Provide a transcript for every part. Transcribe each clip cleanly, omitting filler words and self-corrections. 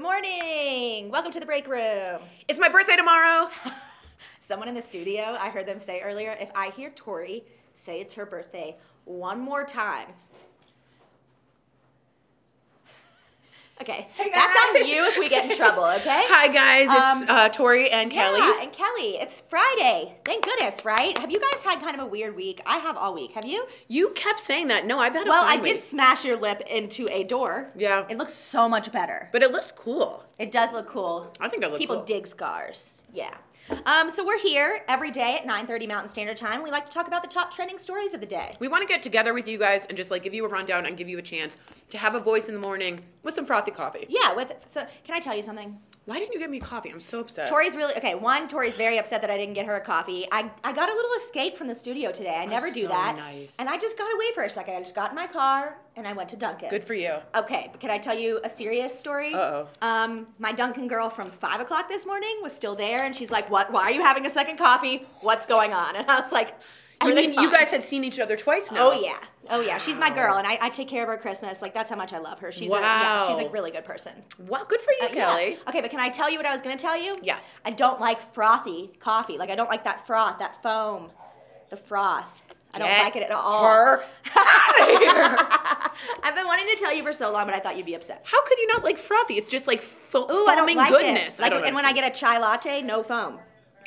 Good morning. Welcome to the break room. It's my birthday tomorrow. Someone in the studio, I heard them say earlier, if I hear Tori say it's her birthday one more time. Okay, hey that's on you if we get in trouble, okay? Hi guys, it's Tori and Kelly. Yeah, and Kelly. It's Friday. Thank goodness, right? Have you guys had kind of a weird week? I have all week. Have you? You kept saying that. No, I've had a Well, fine I did week. smash your lip into a door. Yeah. It looks so much better. But it looks cool. It does look cool. I think I look People cool. dig scars. Yeah. So we're here every day at 9:30 Mountain Standard Time. We like to talk about the top trending stories of the day. We want to get together with you guys and just like give you a rundown and give you a chance to have a voice in the morning with some frothy coffee. Yeah, so can I tell you something? Why didn't you get me coffee? I'm so upset. Tori's really, okay, Tori's very upset that I didn't get her a coffee. I got a little escape from the studio today. I never do so that. Nice. And I just got away for a second. I just got in my car and I went to Dunkin'. Good for you. Okay, but can I tell you a serious story? Uh-oh. My Dunkin' girl from 5 o'clock this morning was still there and she's like, "What? Why are you having a second coffee? What's going on?" And I was like, You mean fine. you guys had seen each other twice now? Oh yeah. Oh yeah. She's my girl and I take care of her Christmas. Like that's how much I love her. She's Wow. she's a really good person. Well, good for you, Kelly. Yeah. Okay, but can I tell you what I was gonna tell you? Yes. I don't like frothy coffee. Like I don't like that froth, that foam, the froth. I don't like it at all. Her out of here. I've been wanting to tell you for so long, but I thought you'd be upset. How could you not like frothy? It's just like Ooh, I don't foaming like goodness. It. Like, I don't and when I get a chai latte, no foam.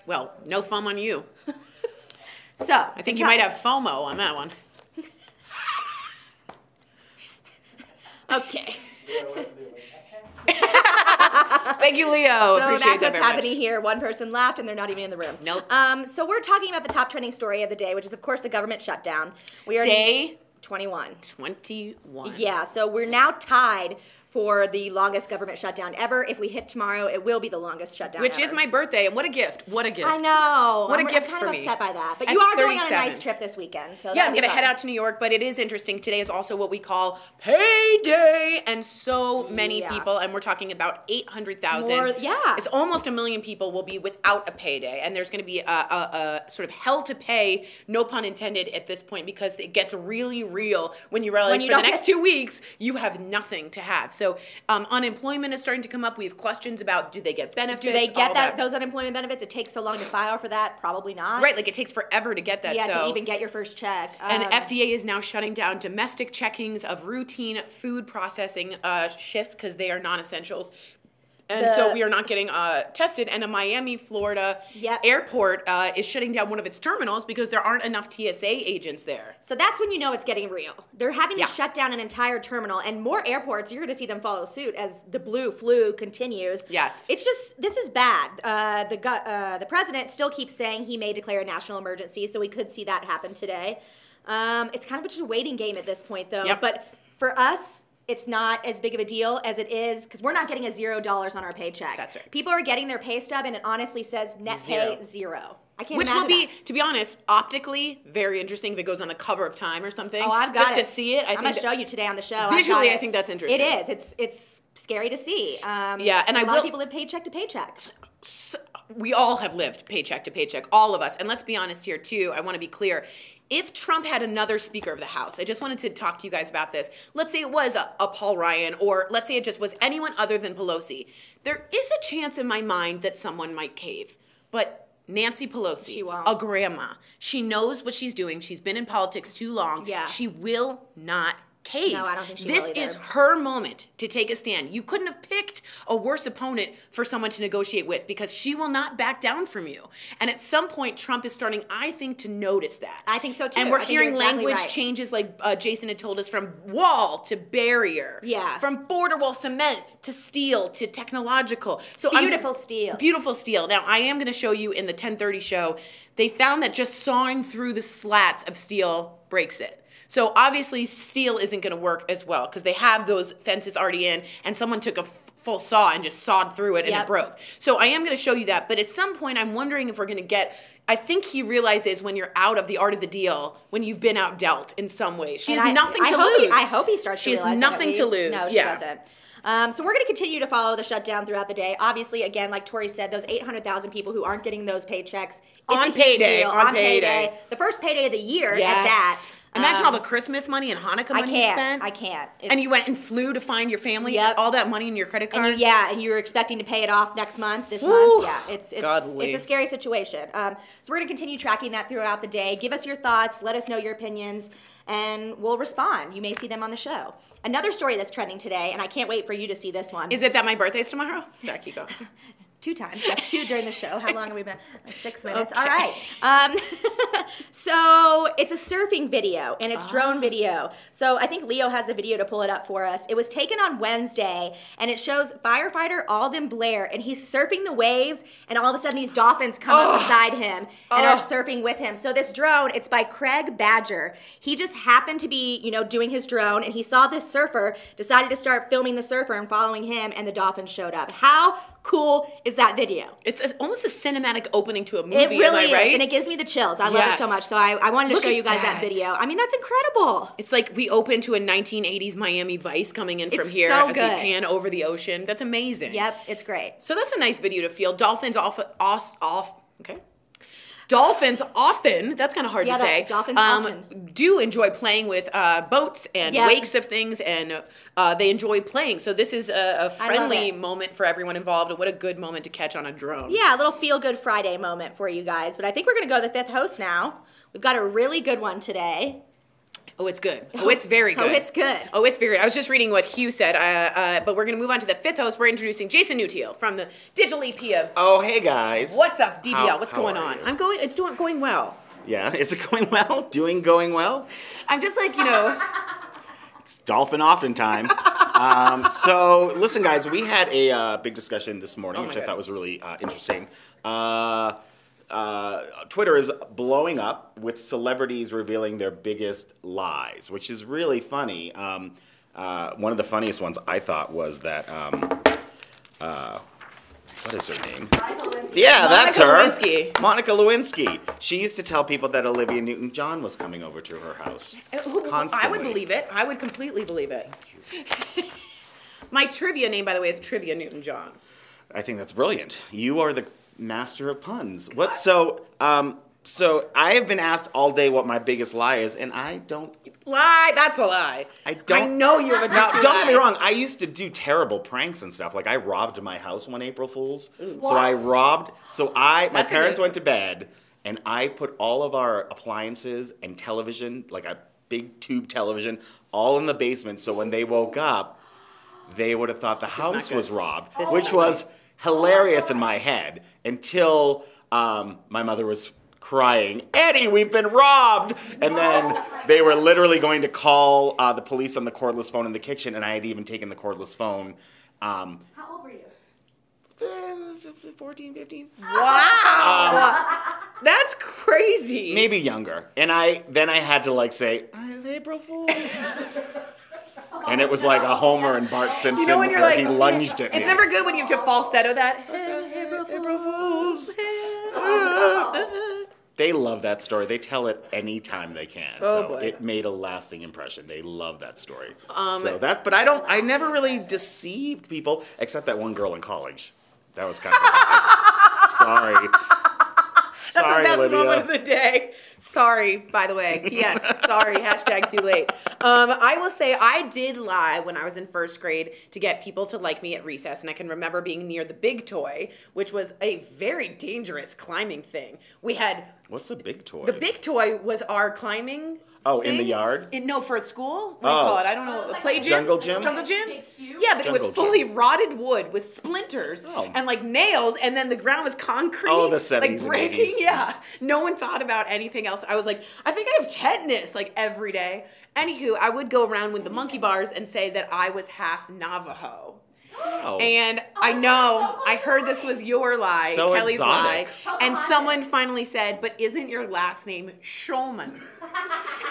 Well, no foam on you. So I think you might have FOMO on that one. Okay. Thank you, Leo. So Appreciate that's that what's very happening much. here. One person laughed and they're not even in the room. Nope. So we're talking about the top trending story of the day, which is of course the government shutdown. We are Day 21. 21. Yeah, so we're now tied for the longest government shutdown ever. If we hit tomorrow, it will be the longest shutdown Which ever. is my birthday, and what a gift. What a gift. I know. What a gift I'm for kind me. of upset by that. But At you are going on a 37. nice trip this weekend. So Yeah, I'm going to head out to New York, but it is interesting. Today is also what we call payday, and so many people, and we're talking about 800,000. Yeah. It's almost 1 million people will be without a payday, and there's going to be a sort of hell to pay, no pun intended at this point, because it gets really real when you realize for the next 2 weeks, you have nothing to have. So unemployment is starting to come up. We have questions about, do they get benefits? Do they get those unemployment benefits? It takes so long to file for that? Probably not. Right, like it takes forever to get that. Yeah, so. to even get your first check. And FDA is now shutting down domestic checkings of routine food processing shifts because they are non-essentials. And so we are not getting tested. And a Miami, Florida airport is shutting down one of its terminals because there aren't enough TSA agents there. So that's when you know it's getting real. They're having to shut down an entire terminal, and more airports, you're going to see them follow suit as the blue flu continues. Yes. It's just, this is bad. The president still keeps saying he may declare a national emergency, so we could see that happen today. It's kind of just a waiting game at this point, though. Yep. But for us, it's not as big of a deal as it is because we're not getting a $0 on our paycheck. That's right. People are getting their pay stub and it honestly says net pay zero. I can't Which imagine will be, that. to be honest, optically very interesting if it goes on the cover of Time or something. Oh, I've got Just to see it. I'm going to show you today on the show. Visually, I think that's interesting. It is. It's scary to see. Yeah, and a lot of people live paycheck to paycheck. So, we all have lived paycheck to paycheck, all of us. And let's be honest here, too. I want to be clear. If Trump had another Speaker of the House, I just wanted to talk to you guys about this. Let's say it was a Paul Ryan, or let's say it just was anyone other than Pelosi. There is a chance in my mind that someone might cave. But Nancy Pelosi, She won't. a grandma, she knows what she's doing. She's been in politics too long. Yeah. She will not cave. No, I don't think she This will either. is her moment to take a stand. You couldn't have picked a worse opponent for someone to negotiate with because she will not back down from you. And at some point, Trump is starting, I think, to notice that. I think so, too. And we're I think you're hearing exactly language right. changes like Jason had told us, from wall to barrier. Yeah. From border wall cement to steel to technological. So Beautiful steel. Beautiful steel. Now, I am going to show you in the 1030 show, they found that just sawing through the slats of steel breaks it. So obviously steel isn't going to work as well because they have those fences already in, and someone took a full saw and just sawed through it and it broke. So I am going to show you that. But at some point, I'm wondering if we're going to get, I think he realizes when you're out of the art of the deal, when you've been outdealt in some way. She has nothing to lose. I hope he starts to realize that. She has nothing to lose. No, she doesn't. So we're going to continue to follow the shutdown throughout the day. Obviously, again, like Tori said, those 800,000 people who aren't getting those paychecks. On payday. The first payday of the year at that. Imagine all the Christmas money and Hanukkah money you spent. I can't. And you went and flew to find your family. Yep. All that money in your credit card. And you were expecting to pay it off next month, this month. Yeah, it's a scary situation. So we're gonna continue tracking that throughout the day. Give us your thoughts. Let us know your opinions, and we'll respond. You may see them on the show. Another story that's trending today, and I can't wait for you to see this one. Is it that my birthday's tomorrow? Sorry, keep going. 2 times. That's 2 during the show. How long have we been? 6 minutes. Okay. All right. So it's a surfing video, and it's drone video. So I think Leo has the video to pull it up for us. It was taken on Wednesday, and it shows firefighter Alden Blair, and he's surfing the waves, and all of a sudden these dolphins come up beside him and are surfing with him. So this drone, it's by Craig Badger. He just happened to be, doing his drone, and he saw this surfer, decided to start filming the surfer and following him, and the dolphins showed up. How cool is that video? It's almost a cinematic opening to a movie, it really am I right? is, and it gives me the chills. I love it so much, so I wanted to show you guys that video. I mean, that's incredible. It's like we open to a 1980s Miami Vice coming in from here so as good. we pan over the ocean. That's amazing. Yep, it's great. So that's a nice video to feel. Dolphins okay. Dolphins often, that's kind of hard to say, dolphins often do enjoy playing with boats and wakes of things, and they enjoy playing. So this is a friendly moment for everyone involved, and what a good moment to catch on a drone. Yeah, a little feel-good Friday moment for you guys. But I think we're going to go to the 5th host now. We've got a really good one today. Oh, it's good. Oh, it's very good. Oh, it's good. Oh, it's very good. I was just reading what Hugh said, but we're going to move on to the 5th host. We're introducing Jason Newteal from the Digital EP of... Oh, hey, guys. What's up, DBL? What's going on? You? It's going well. Yeah, is it going well? Going well? I'm just like, It's dolphin often time. So, listen, guys, we had a big discussion this morning, which I thought was really interesting. Twitter is blowing up with celebrities revealing their biggest lies, which is really funny. One of the funniest ones I thought was that, what is her name? Yeah, that's her. Lewinsky. Monica Lewinsky. She used to tell people that Olivia Newton-John was coming over to her house. Constantly. I would believe it. I would completely believe it. My trivia name, by the way, is Trivia Newton-John. I think that's brilliant. You are the master of puns. What? So I have been asked all day what my biggest lie is, and I don't lie. That's a lie. I know you have a now. juicy Don't lie. get me wrong. I used to do terrible pranks and stuff. Like I robbed my house one April Fool's. So I robbed. So my parents went to bed, and I put all of our appliances and television, like a big tube television, all in the basement. So when they woke up, they would have thought the house was robbed, which was hilarious in my head until my mother was crying, "Eddie, we've been robbed!" And then they were literally going to call the police on the cordless phone in the kitchen, and I had even taken the cordless phone. How old were you? 14, 15. Wow. That's crazy. Maybe younger. And then I had to say, April Fools. And it was like a Homer and Bart Simpson when you're where he lunged at me. It's never good when you have to falsetto that. April Fools. They love that story. They tell it any time they can. Boy. It made a lasting impression. They love that story. But I never really deceived people, except that one girl in college. That was kind of sorry. That's Sorry, the best Olivia. moment of the day. Sorry, by the way. Yes, sorry. # too late. I will say I did lie when I was in 1st grade to get people to like me at recess. And I can remember being near the Big Toy, which was a very dangerous climbing thing. We had... What's the Big Toy? The Big Toy was our climbing... Oh, in the yard? No, for school? What do you call it? I don't know. A play gym? Jungle gym? Jungle gym? Yeah, but it was fully rotted wood with splinters and nails, and then the ground was concrete. Oh, the 70s and breaking. 80s. Yeah. No one thought about anything else. I was like, I think I have tetanus, every day. Anywho, I would go around with the monkey bars and say that I was half Navajo. Oh. And I know, I heard this was your lie, So Kelly's exotic. lie. And someone finally said, but isn't your last name Shulman?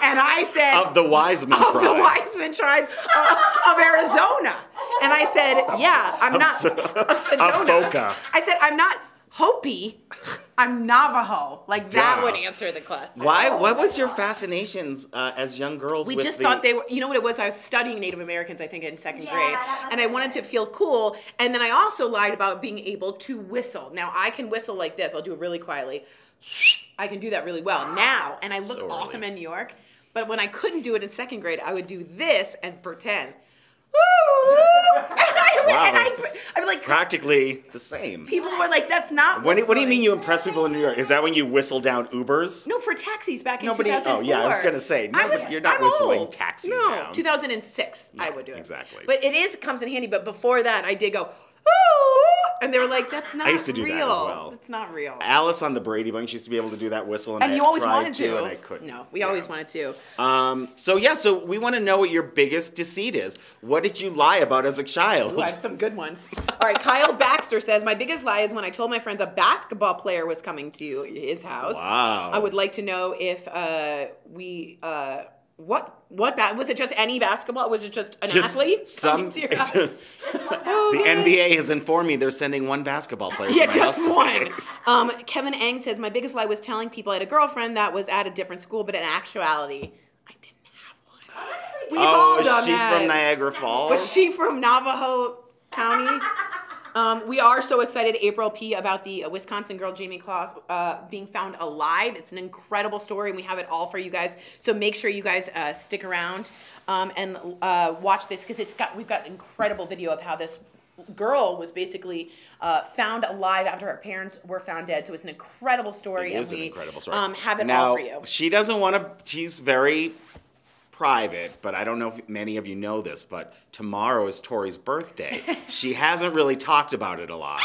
And I said... Of the Wiseman tribe. Of the Wiseman tribe of Arizona. And I said, yeah, I'm not... Of Sedona. Of Boca. I said, I'm not Hopi. I'm Navajo. That would answer the question. Why? What was your fascinations as young girls? We just thought they were, you know what it was? I was studying Native Americans, I think, in 2nd grade. And I wanted to feel cool. And then I also lied about being able to whistle. Now, I can whistle like this. I'll do it really quietly. I can do that really well now. And I look awesome in New York. But when I couldn't do it in second grade, I would do this and pretend. I'd be like, practically the same. people were like, that's not What do you whistling. mean you impress people in New York? Is that when you whistle down Ubers? No, for taxis back in Nobody. 2004. Oh yeah, I was gonna say. You're not I'm whistling old. taxis no, down. 2006, I would do it. exactly. But it comes in handy. But before that, I did go, ooh, and they were like, that's not real. I used to do that as well. It's not real. Alice on the Brady Bunch used to be able to do that whistle, and And I you always tried wanted to. and I couldn't. No, we always wanted to. So we want to know what your biggest deceit is. What did you lie about as a child? Ooh, I have some good ones. All right, Kyle Baxter says, my biggest lie is when I told my friends a basketball player was coming to his house. Wow. I would like to know if was it just any basketball? Was it just an athlete? coming to your house? The NBA has informed me they're sending one basketball player Yeah, to my house just today. one. Kevin Ang says, my biggest lie was telling people I had a girlfriend that was at a different school, but in actuality, I didn't have one. We've all Is done she that. from Niagara Falls? Was she from Navajo County? We are so excited, April P., about the Wisconsin girl, Jamie Claus, being found alive. It's an incredible story, and we have it all for you guys. So make sure you guys stick around and watch this, because we've got incredible video of how this girl was basically found alive after her parents were found dead. So it's an incredible story. It is and an we, incredible story. Have it now, all for you. She doesn't want to. She's very private, but I don't know if many of you know this, but tomorrow is Tori's birthday. She hasn't really talked about it a lot.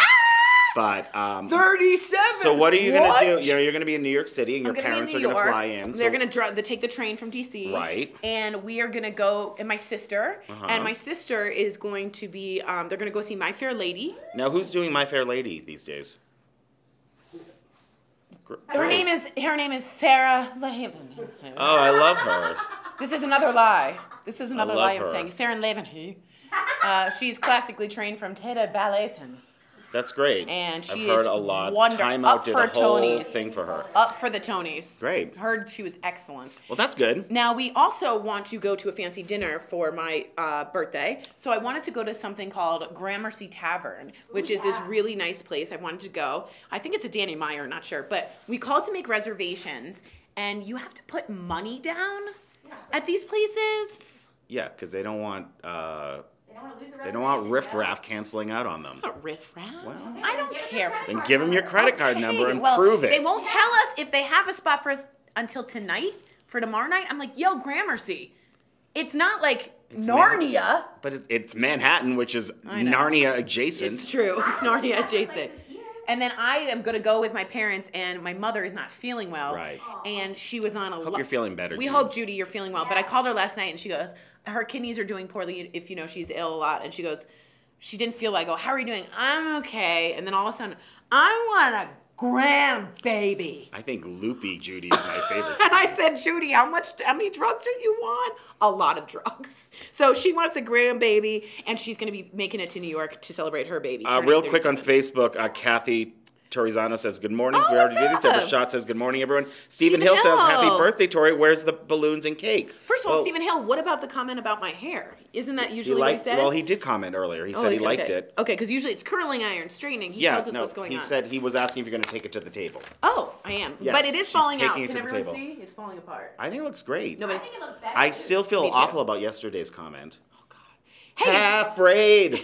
But 37. So what are you gonna do? You know, you're gonna be in New York City, and your I'm gonna be in parents are New gonna York. fly in. They're gonna take the train from DC, Right. And we are gonna go, and my sister, Uh-huh. and my sister is going to be. They're gonna go see My Fair Lady. Now, who's doing My Fair Lady these days? Her name is Sarah. Oh, I love her. This is another lie. This is another love lie I'm her. saying. Sarah Levenhy. She's classically trained from Teda Balletin. That's great. And she I've heard is a lot. wonderful. Time Up Out did for a whole Tonys. thing for her. Up for the Tonys. Great. Heard she was excellent. Well, that's good. Now, we also want to go to a fancy dinner for my birthday. So I wanted to go to something called Gramercy Tavern, which is this really nice place. I wanted to go. I think it's a Danny Meyer, not sure. But we called to make reservations, and you have to put money down at these places. Yeah, because they don't want They don't want riffraff canceling out on them. Not riffraff. Well, I don't care. then give them your credit card number and Well, prove it. They won't tell us if they have a spot for us until tonight, for tomorrow night. I'm like, yo, Gramercy. It's not like Narnia. But it's Manhattan, which is I know. Narnia adjacent. It's true. It's Narnia adjacent. And then I am going to go with my parents, and my mother is not feeling well. Right. And she was on a... Hope you're feeling better, We Jude. hope, Judy, you're feeling well. But I called her last night, and she goes, her kidneys are doing poorly if, she's ill a lot. And she goes, she didn't feel like, oh, how are you doing? I'm okay. And then all of a sudden, I want a grandbaby. I think Loopy Judy is my favorite. And I said, Judy, how many drugs do you want? A lot of drugs. So she wants a grandbaby, and she's going to be making it to New York to celebrate her baby. turning Real quick on 37. Facebook, Kathy Torizano says, good morning. Oh, We already did what's this. Deborah up? Schott says, good morning, everyone. Stephen Hill says, happy birthday, Tori. Where's the balloons and cake? First of all, Well, Stephen Hill, what about the comment about my hair? Isn't that usually what he says? Well, he did comment earlier. He said he liked it. Okay, because usually it's curling iron, straightening. He Yeah, tells us no, what's going he on. said he was asking if you're going to take it to the table. Oh, I am. Yes, but it is she's falling out. taking it Can to the everyone table. see? It's falling apart. I think it looks great. No, but I it's, think it looks better. I still feel Me too. awful about yesterday's comment. oh, God. Hey, Half braid.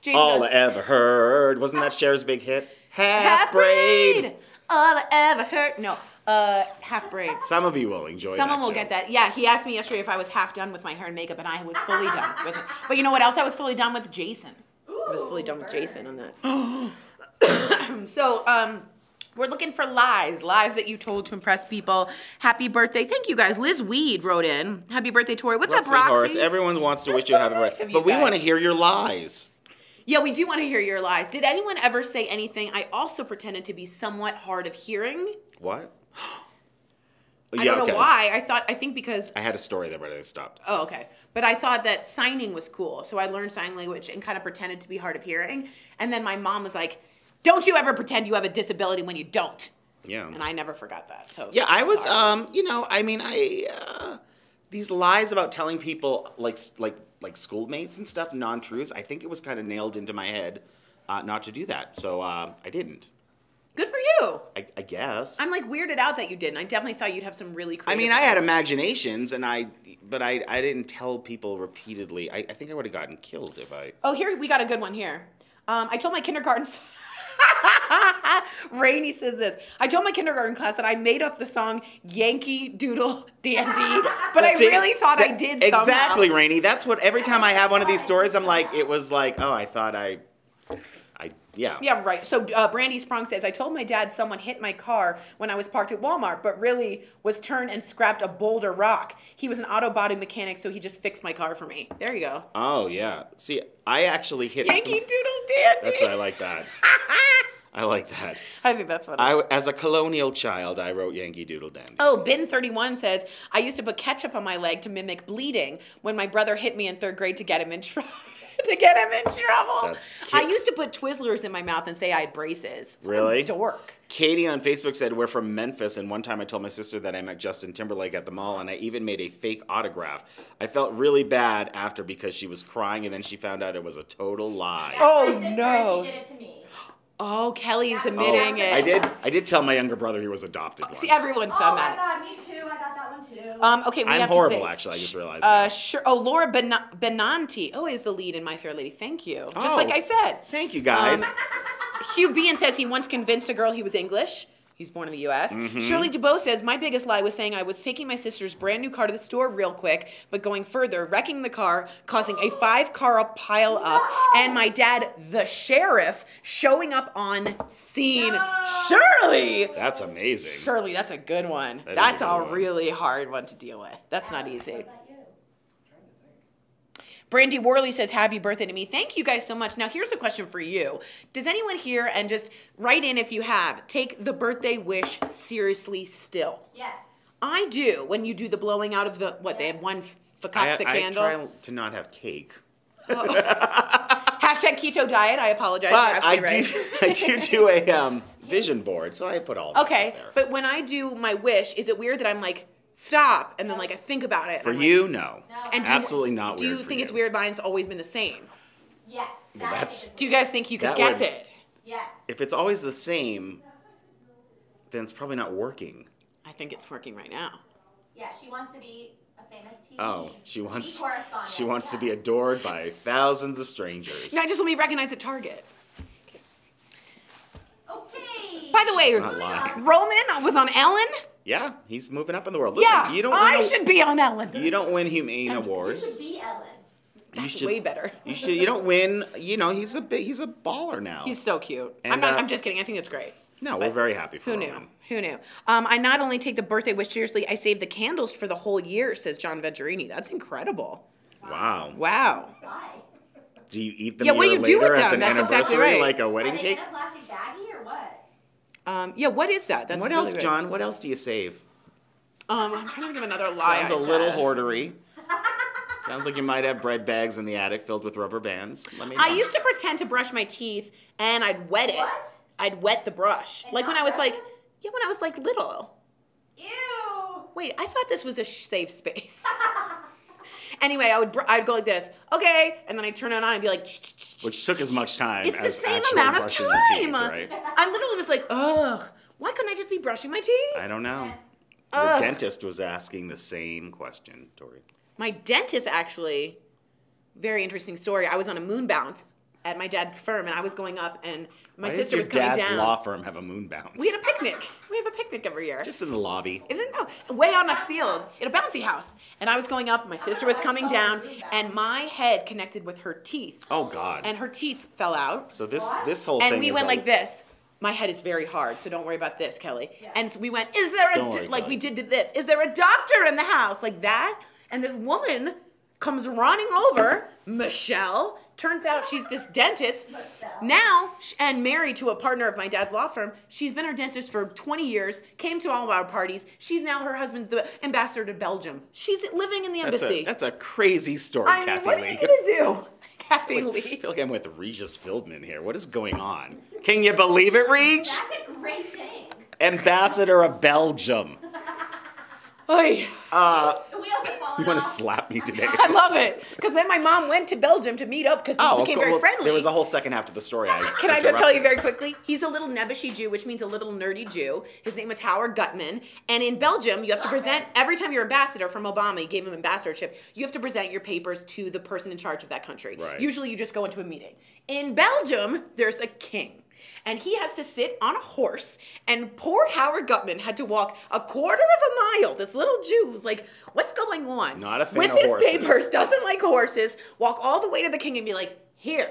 Jason, All I ever heard. Wasn't that Cher's big hit? Half braid. All I ever heard. No, half braid. Some of you will enjoy Someone that will joke. get that. Yeah, he asked me yesterday if I was half done with my hair and makeup, and I was fully done with it. But you know what else I was fully done with? Jason. I was fully done with Jason on that. So, we're looking for lies that you told to impress people. Happy birthday. Thank you, guys. Liz Weed wrote in. Happy birthday, Tori. What's up, Roxy? Horace, everyone wants to wish you a happy nice birthday. of you But we guys. want to hear your lies. Yeah, we do want to hear your lies. Did anyone ever say anything? I also pretended to be somewhat hard of hearing. What? I don't know why. I think because... I had a story there, but I stopped. Oh, okay. But I thought that signing was cool. So I learned sign language and kind of pretended to be hard of hearing. And then my mom was like, don't you ever pretend you have a disability when you don't. Yeah. And I never forgot that. So Yeah, I was, sorry. these lies about telling people, like schoolmates and stuff, non-truths, I think it was kind of nailed into my head not to do that. So I didn't. Good for you. I guess. I'm like weirded out that you didn't. I definitely thought you'd have some really creative. I mean, I had imaginations, but I didn't tell people repeatedly. I think I would have gotten killed if I. Oh, here we got a good one here. I told my kindergarten. Rainey says this. I told my kindergarten class that I made up the song Yankee Doodle Dandy, but I really thought I did somehow. Exactly, Rainey. That's what every time I have one of these stories, I'm like, it was like, oh, I thought yeah. Yeah, right. So Brandy Sprong says, I told my dad someone hit my car when I was parked at Walmart, but really was turned and scrapped a boulder rock. He was an auto body mechanic, so he just fixed my car for me. There you go. Oh, yeah. See, I actually hit Yankee Doodle Dandy. I like that. I like that. I think that's funny. As a colonial child, I wrote Yankee Doodle Dandy. Oh, Bin31 says, I used to put ketchup on my leg to mimic bleeding when my brother hit me in 3rd grade to get him in trouble. I used to put Twizzlers in my mouth and say I had braces. Really? Dork. Katie on Facebook said, we're from Memphis, and one time I told my sister that I met Justin Timberlake at the mall, and I even made a fake autograph. I felt really bad after because she was crying, and then she found out it was a total lie. That's my sister, she did it to me. Oh, Kelly's admitting it. I did tell my younger brother he was adopted once. See, everyone's done that. Oh my God, me too. I got that one too. Okay, I'm horrible, actually. I just realized that. Sure. Oh, Laura Benanti. Oh, is the lead in My Fair Lady. Thank you. Just like I said. Thank you, guys. Hugh Bean says he once convinced a girl he was English. He's born in the U.S. Shirley DeBoe says, my biggest lie was saying I was taking my sister's brand new car to the store real quick, but going further, wrecking the car, causing a 5-car pile up, and my dad, the sheriff, showing up on scene. Shirley! That's amazing. Shirley, that's a good one. That That's is a good a one. really hard one to deal with. That's not easy. Brandy Worley says, happy birthday to me. Thank you guys so much. Now, here's a question for you. Does anyone here, and just write in if you have, take the birthday wish seriously still? Yes. I do. When you do the blowing out of the, what, they have one fakakta candle? I try to not have cake. Hashtag keto diet. I apologize. But You're absolutely right. do a vision board, so I put all that Okay, stuff there. but when I do my wish, is it weird that I'm like, stop, and then like I think about it? For and you, like, no. And Absolutely not do weird you for think you. it's weird? Mine's always been the same. Yes. Well, that's- Do you guys think you could That guess would- it? Yes. If it's always the same, then it's probably not working. I think it's working right now. Yeah, she wants to be a famous TV. Oh, she wants correspondent. to be adored by thousands of strangers. No, I just want to be recognized at Target. Okay. By the way, She's not lying. Roman was on Ellen. Yeah, he's moving up in the world. Listen, Yeah, you don't I win should be on Ellen. You don't win humane You awards. should be Ellen. That's way better. You don't win. You know, he's a baller now. He's so cute. And, I'm just kidding. I think it's great. No, we're very happy for Who Roman. knew? Who knew? I not only take the birthday wish seriously, I save the candles for the whole year, says John Venturini. That's incredible. Wow. Wow. Why? Do you eat them Yeah, what do year you do later with as them? an That's exactly anniversary, right. like a Are wedding they cake? in a plastic baggie or what? Yeah, what is that? That's And what really else, good. John? What else do you save? I'm trying to think of another lie. Sounds I a little said. hoardery. Sounds like you might have bread bags in the attic filled with rubber bands. Let me know. I used to pretend to brush my teeth and I'd wet it. What? I'd wet the brush. And Like when not I was brush like, it? yeah, when I was like little. Ew. Wait, I thought this was a safe space. Anyway, I'd go like this, okay, and then I'd turn it on and be like, Which took as much time it's the as same actually amount of brushing time. your teeth, right? I literally was like, ugh, why couldn't I just be brushing my teeth? I don't know. The Ugh. dentist was asking the same question, Tori. My dentist actually, very interesting story. I was on a moon bounce at my dad's firm, and I was going up, and my Why sister does was your coming dad's down. law firm have a moon bounce? We had a picnic. We have a picnic every year. Just in the lobby. Isn't no way on a field in a bouncy house, and I was going up. My sister was coming down, and my head connected with her teeth, Oh God. and her teeth fell out. So this whole thing And we is went like this. My head is very hard, so don't worry about this, Kelly. Yeah. And so we went, is there Don't a, worry, like Kelly. we did this, is there a doctor in the house? Like that. And this woman comes running over, Michelle. Turns out she's this dentist. Now, and married to a partner of my dad's law firm. She's been her dentist for 20 years, came to all of our parties. She's now her husband's the ambassador to Belgium. She's living in the embassy. That's a crazy story, I mean, Kathy what are Lee. you going to do? Kathy I Lee. feel like I'm with Regis Fieldman here. What is going on? Can you believe it, Reg? That's a great thing. Ambassador of Belgium. Oy. The wheels have fallen You want to slap me today? I love it. Because then my mom went to Belgium to meet up because we became very friendly. There was a whole second half to the story. Can I just tell you very quickly? He's a little nebbishy Jew, which means a little nerdy Jew. His name is Howard Gutman. And in Belgium, you have to present, every time you're ambassador from Obama, he gave him ambassadorship, you have to present your papers to the person in charge of that country. Right. Usually you just go into a meeting. In Belgium, there's a king. And he has to sit on a horse, and poor Howard Gutman had to walk a quarter of a mile. This little Jew was like, what's going on? Not a fan with of his horses. papers, doesn't like horses, walk all the way to the king and be like, here,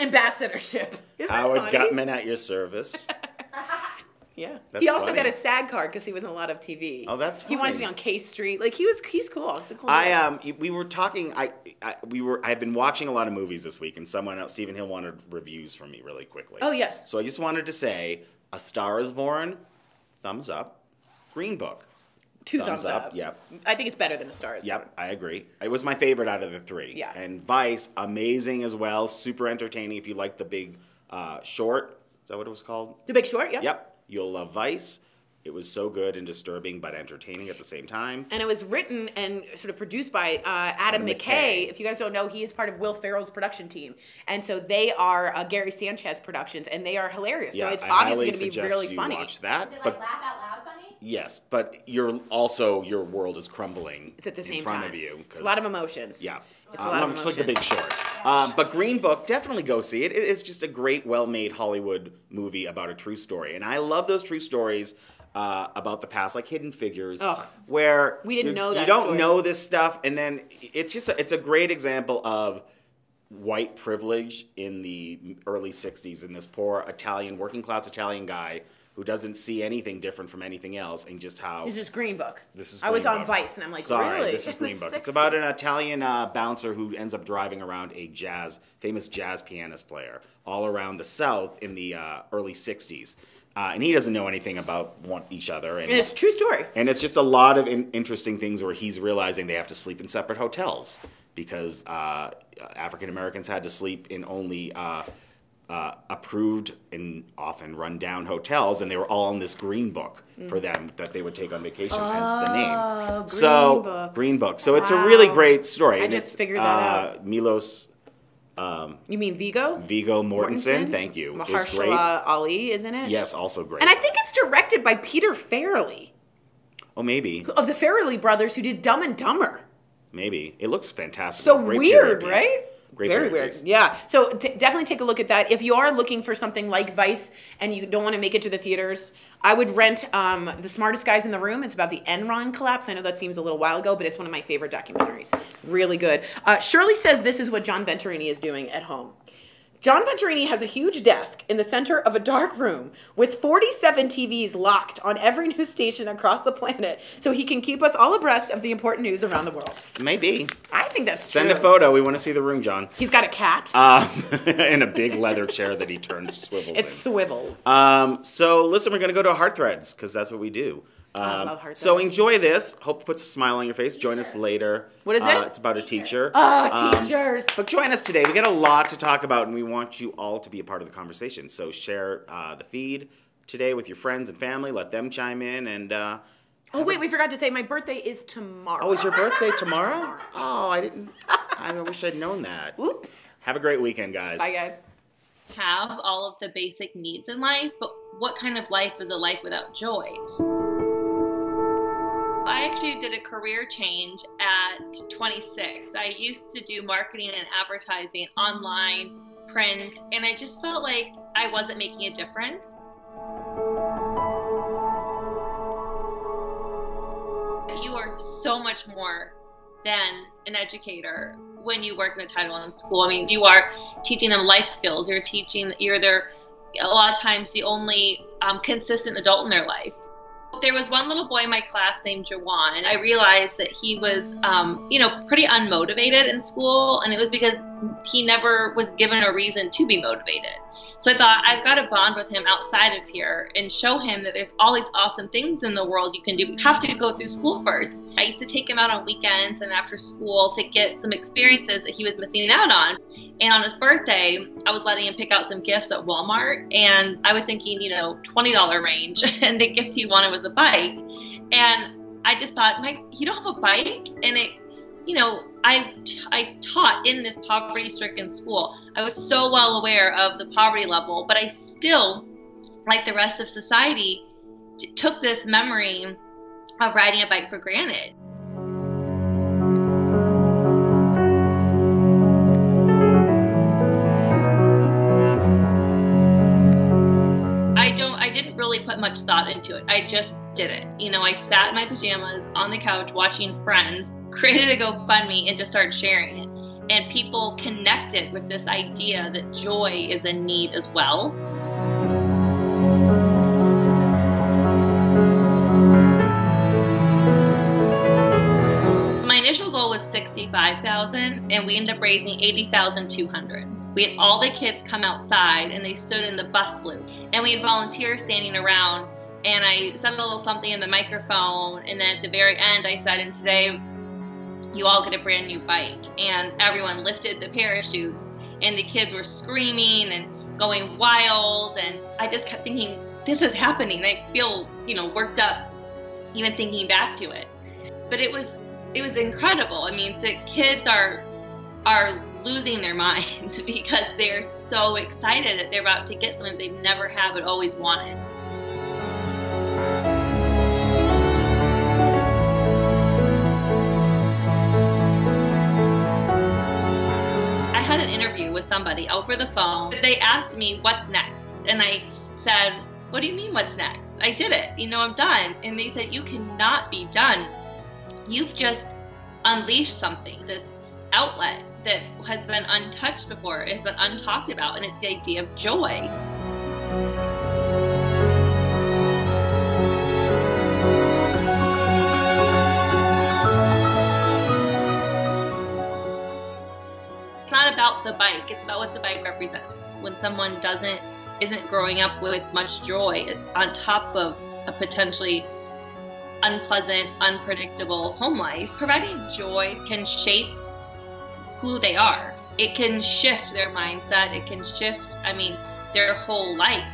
ambassadorship. Isn't that Howard funny? Gutman at your service. Yeah. That's he also funny. got a SAG card because he was in a lot of TV. Oh, that's He wanted to funny. be on K Street. Like he's cool. He's a cool guy. We were talking. I've been watching a lot of movies this week, and someone else, Stephen Hill, wanted reviews from me really quickly. Oh, yes. So I just wanted to say, A Star Is Born, thumbs up. Green Book, Two thumbs up. Yep. I think it's better than A Star Is Born. Yep, I agree. It was my favorite out of the three. Yeah. And Vice, amazing as well. Super entertaining if you like The Big Short. Is that what it was called? The Big Short, yeah. Yep. You'll love Vice. It was so good and disturbing, but entertaining at the same time. And it was written and sort of produced by Adam McKay. If you guys don't know, he is part of Will Ferrell's production team. And so they are Gary Sanchez Productions, and they are hilarious. Yeah, so it's I obviously highly going to be suggest really you funny. watch that. Is it but like laugh out loud funny? yes, but your world is crumbling It's at the same in front time. of you. It's a lot of emotions. Yeah. It's a lot of It's like The Big emotions. Short. But Green Book, definitely go see it. It's just a great, well-made Hollywood movie about a true story. And I love those true stories about the past, like Hidden Figures, where We didn't know that you don't story. know this stuff, and then it's a great example of white privilege in the early 60s in this poor Italian, working-class Italian guy who doesn't see anything different from anything else, and just how... This is Green Book. This is I was Green on Book. Vice, and I'm like, Sorry, really? this is Green Book. It's about an Italian bouncer who ends up driving around a famous jazz pianist player all around the South in the early 60s. And he doesn't know anything about each other. And it's a true story. And it's just a lot of interesting things where he's realizing they have to sleep in separate hotels because African Americans had to sleep in only approved and often run down hotels, and they were all in this Green Book for them that they would take on vacations, hence the name. Green Book. So it's a really great story. I and just it's, figured that out. Milos You mean Viggo? Viggo Mortensen, thank you. Is great. Mahershala Ali, isn't it? Yes, also great. And I think it's directed by Peter Farrelly Oh, maybe. of the Farrelly brothers who did Dumb and Dumber. Maybe. It looks fantastic. So Great weird, period piece. right? Great Very period weird. piece. Yeah. So definitely take a look at that. If you are looking for something like Vice and you don't want to make it to the theaters, I would rent The Smartest Guys in the Room. It's about the Enron collapse. I know that seems a little while ago, but it's one of my favorite documentaries. Really good. Shirley says this is what John Venturini is doing at home. John Venturini has a huge desk in the center of a dark room with 47 TVs locked on every news station across the planet so he can keep us all abreast of the important news around the world. Maybe. I think that's Send true. a photo. We want to see the room, John. He's got a cat. In a big leather chair that he turns swivels It in. swivels. So listen, we're going to go to Heart Threads because that's what we do. I love Heart So Threads. enjoy this. Hope it puts a smile on your face. Join us later. What is it? It's about a teacher. Teachers. But join us today. We got a lot to talk about, and we want you all to be a part of the conversation. So share the feed today with your friends and family. Let them chime in. And Oh, wait, we forgot to say my birthday is tomorrow. oh, is your birthday tomorrow? Oh, I didn't. I wish I'd known that. Oops. Have a great weekend, guys. Bye, guys. Have all of the basic needs in life, but what kind of life is a life without joy? I actually did a career change at 26. I used to do marketing and advertising online, print, and I just felt like I wasn't making a difference. You are so much more than an educator when you work in a Title I school. I mean, you are teaching them life skills. You're their, a lot of times, the only consistent adult in their life. There was one little boy in my class named Jawan. I realized that he was, pretty unmotivated in school, and it was because he never was given a reason to be motivated. So I thought, I've got to bond with him outside of here and show him that there's all these awesome things in the world you can do. You have to go through school first. I used to take him out on weekends and after school to get some experiences that he was missing out on. And on his birthday, I was letting him pick out some gifts at Walmart, and I was thinking, $20 range, and the gift he wanted was a bike. And I just thought, you don't have a bike? And I taught in this poverty-stricken school. I was so well aware of the poverty level, but I still, like the rest of society, took this memory of riding a bike for granted. I didn't really put much thought into it. I just did it. I sat in my pajamas on the couch watching Friends, created a GoFundMe, and just started sharing it. And people connected with this idea that joy is a need as well. My initial goal was $65,000, and we ended up raising $80,200. We had all the kids come outside, and they stood in the bus loop, and we had volunteers standing around, and I said a little something in the microphone, and then at the very end I said, and today you all get a brand new bike. And everyone lifted the parachutes, and the kids were screaming and going wild, and I just kept thinking, this is happening. I feel, worked up even thinking back to it. But it was incredible. I mean, the kids are losing their minds because they're so excited that they're about to get something they never have but always wanted. I had an interview with somebody over the phone. They asked me, what's next? And I said, what do you mean what's next? I did it, I'm done. And they said, you cannot be done. You've just unleashed something, this outlet that has been untouched before, it has been untalked about, and it's the idea of joy. It's not about the bike, it's about what the bike represents. When someone isn't growing up with much joy on top of a potentially unpleasant, unpredictable home life, providing joy can shape who they are. It can shift their mindset. It can shift, their whole life.